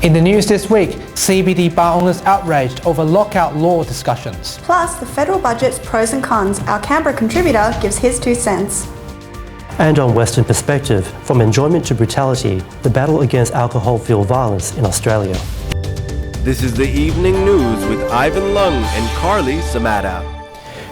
In the news this week, CBD bar owners outraged over lockout law discussions. Plus, the federal budget's pros and cons. Our Canberra contributor gives his 2 cents. And on Western Perspective, from enjoyment to brutality, the battle against alcohol-fueled violence in Australia. This is the Evening News with Ivan Lung and Carly Samada.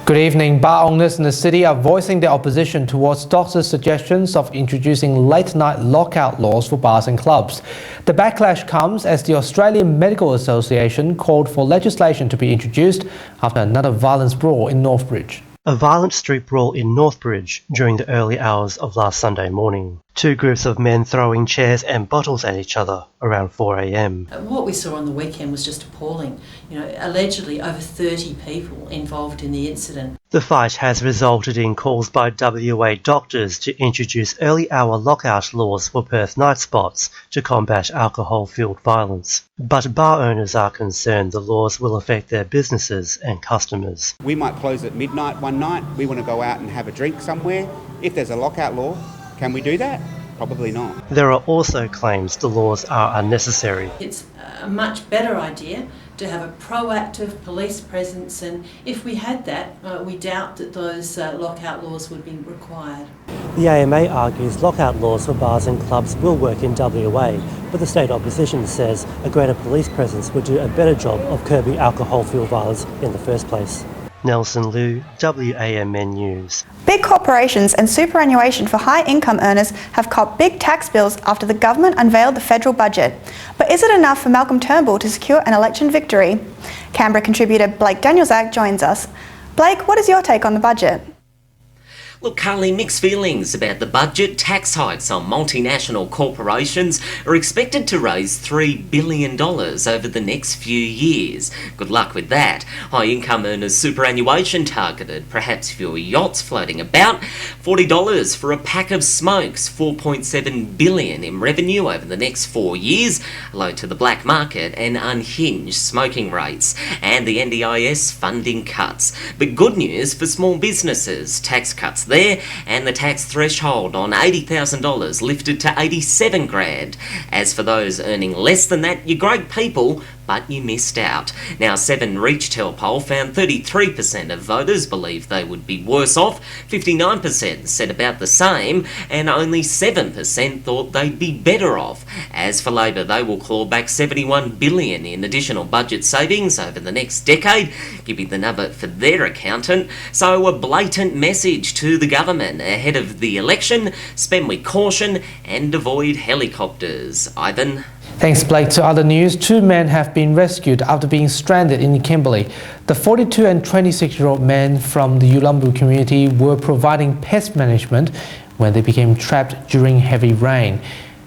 Good evening. Bar owners in the city are voicing their opposition towards doctors' suggestions of introducing late-night lockout laws for bars and clubs. The backlash comes as the Australian Medical Association called for legislation to be introduced after another violence brawl in Northbridge. A violent street brawl in Northbridge during the early hours of last Sunday morning. 2 groups of men throwing chairs and bottles at each other around 4 a.m. What we saw on the weekend was just appalling. Allegedly over 30 people involved in the incident. The fight has resulted in calls by WA doctors to introduce early hour lockout laws for Perth night spots to combat alcohol-fueled violence. But bar owners are concerned the laws will affect their businesses and customers. We might close at midnight one night. We want to go out and have a drink somewhere. If there's a lockout law, can we do that? Probably not. There are also claims the laws are unnecessary. It's a much better idea to have a proactive police presence, and if we had that, we doubt that those lockout laws would be required. The AMA argues lockout laws for bars and clubs will work in WA, but the state opposition says a greater police presence would do a better job of curbing alcohol-fueled violence in the first place. Nelson Liu, WAMN News. Big corporations and superannuation for high-income earners have copped big tax bills after the government unveiled the federal budget. But is it enough for Malcolm Turnbull to secure an election victory? Canberra contributor Blake Danielczak joins us. Blake, what is your take on the budget? Look, Carly, mixed feelings about the budget. Tax hikes on multinational corporations are expected to raise $3 billion over the next few years. Good luck with that. High-income earners' superannuation targeted perhaps fewer yachts floating about. $40 for a pack of smokes. $4.7 billion in revenue over the next 4 years. Low to the black market and unhinged smoking rates. And the NDIS funding cuts. But good news for small businesses. Tax cuts there, and the tax threshold on $80,000 lifted to $87,000. As for those earning less than that, you're great people, but you missed out. Now, 7 Reachtel poll found 33% of voters believe they would be worse off, 59% said about the same, and only 7% thought they'd be better off. As for Labor, they will claw back $71 billion in additional budget savings over the next decade, giving the number for their accountant. So a blatant message to the government ahead of the election: spend with caution and avoid helicopters. Ivan? Thanks, Blake. To other news, 2 men have been rescued after being stranded in Kimberley. The 42 and 26-year-old men from the Ulumbu community were providing pest management when they became trapped during heavy rain.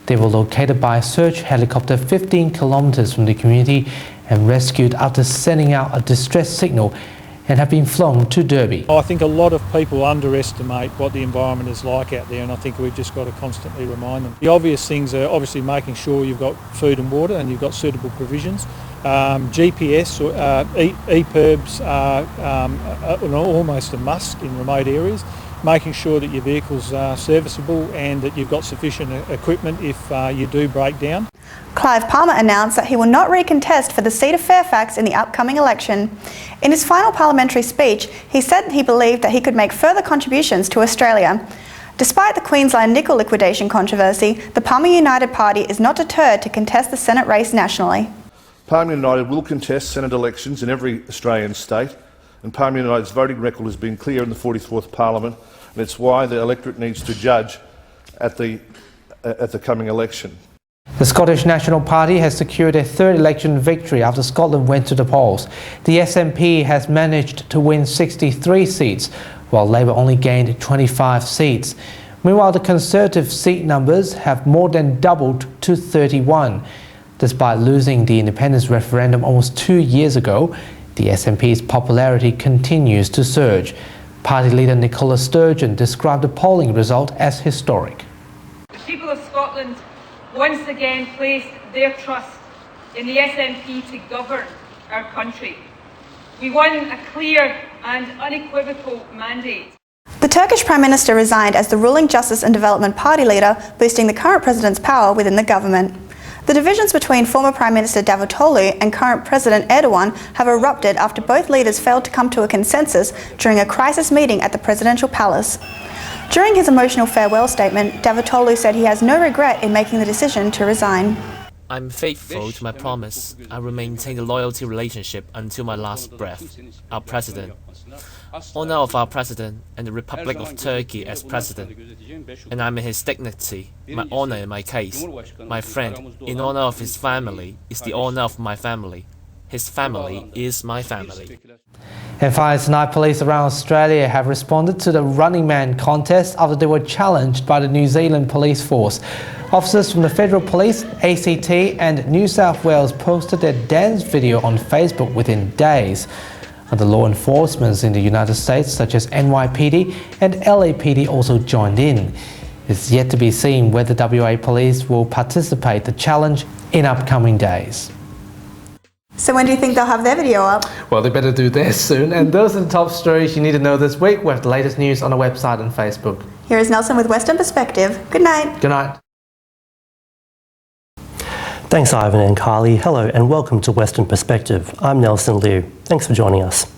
They were located by a search helicopter 15 kilometres from the community and rescued after sending out a distress signal, and have been flown to Derby. I think a lot of people underestimate what the environment is like out there, and I think we've just got to constantly remind them. The obvious things are obviously making sure you've got food and water and you've got suitable provisions. GPS or EPIRBs are almost a must in remote areas. Making sure that your vehicles are serviceable and that you've got sufficient equipment if you do break down. Clive Palmer announced that he will not recontest for the seat of Fairfax in the upcoming election. In his final parliamentary speech, he said he believed that he could make further contributions to Australia. Despite the Queensland nickel liquidation controversy, the Palmer United Party is not deterred to contest the Senate race nationally. Palmer United will contest Senate elections in every Australian state, and Palmer United's voting record has been clear in the 44th Parliament, and it's why the electorate needs to judge at the coming election. The Scottish National Party has secured a 3rd election victory after Scotland went to the polls. The SNP has managed to win 63 seats, while Labour only gained 25 seats. Meanwhile, the Conservative seat numbers have more than doubled to 31. Despite losing the independence referendum almost 2 years ago, the SNP's popularity continues to surge. Party leader Nicola Sturgeon described the polling result as historic. The people of Scotland once again placed their trust in the SNP to govern our country. We won a clear and unequivocal mandate. The Turkish Prime Minister resigned as the ruling Justice and Development Party leader, boosting the current president's power within the government. The divisions between former Prime Minister Davutoglu and current President Erdogan have erupted after both leaders failed to come to a consensus during a crisis meeting at the presidential palace. During his emotional farewell statement, Davutoglu said he has no regret in making the decision to resign. I'm faithful to my promise. I will maintain the loyalty relationship until my last breath. Our President. Honor of our President and the Republic of Turkey as President. And I'm in his dignity, my honor in my case. My friend, in honor of his family, is the honor of my family. His family is my family. And finally tonight, police around Australia have responded to the Running Man contest after they were challenged by the New Zealand police force. Officers from the Federal Police, ACT and New South Wales posted their dance video on Facebook within days. Other law enforcement in the United States, such as NYPD and LAPD, also joined in. It's yet to be seen whether WA police will participate in the challenge in upcoming days. So when do you think they'll have their video up? Well, they better do theirs soon. And those are the top stories you need to know this week. We have the latest news on our website and Facebook. Here is Nelson with Western Perspective. Good night. Good night. Thanks, Ivan and Kylie. Hello and welcome to Western Perspective. I'm Nelson Liu. Thanks for joining us.